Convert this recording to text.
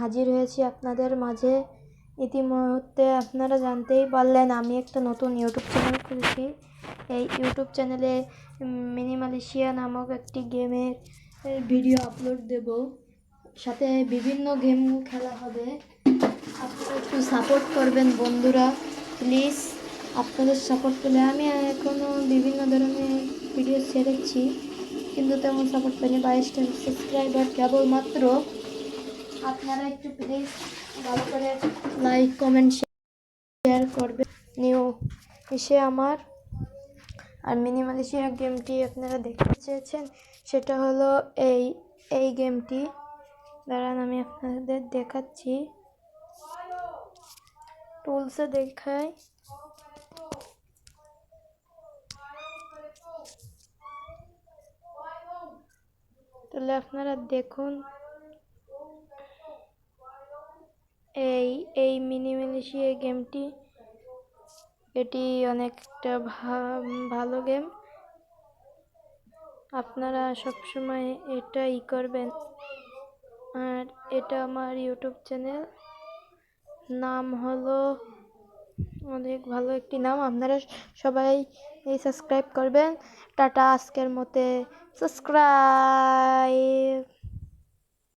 হাজির হয়েছি আপনাদের মাঝে। ইতিমধ্যে আপনারা জানতেই পারলেন আমি একটা নতুন ইউটিউব চ্যানেল খুলেছি। এই ইউটিউব চ্যানেলে মিনি মালয়েশিয়া নামক একটি গেমের ভিডিও আপলোড দেব, সাথে বিভিন্ন গেম খেলা হবে। আপনারা একটু সাপোর্ট করবেন বন্ধুরা, প্লিজ। আপনাদের সাপোর্ট পেলে আমি এখনও বিভিন্ন ধরনের ভিডিও ছেড়েছি, কিন্তু তেমন সাপোর্ট পাইনি। 22টা সাবস্ক্রাইবার কেবলমাত্র। আপনারা একটু প্লিজ ভালো করে লাইক কমেন্ট শেয়ার করবেন। নিউ এসে আমার আর মিনি মালয়েশিয়া গেমটি আপনারা দেখতে চেয়েছেন, সেটা হলো এই গেমটি। দাঁড়ান আমি আপনাদের দেখাচ্ছি, টুলসে দেখাই। তাহলে আপনারা দেখুন, এই মিনি মালয়েশিয়া গেমটি, এটি অনেকটা ভালো গেম। আপনারা সবসময় এটাই করবেন। আর এটা আমার ইউটিউব চ্যানেল, নাম হলো, অনেক ভালো একটি নাম। আপনারা সবাই সাবস্ক্রাইব করবেন। টাটা, আজকের মতে সাবস্ক্রাইব।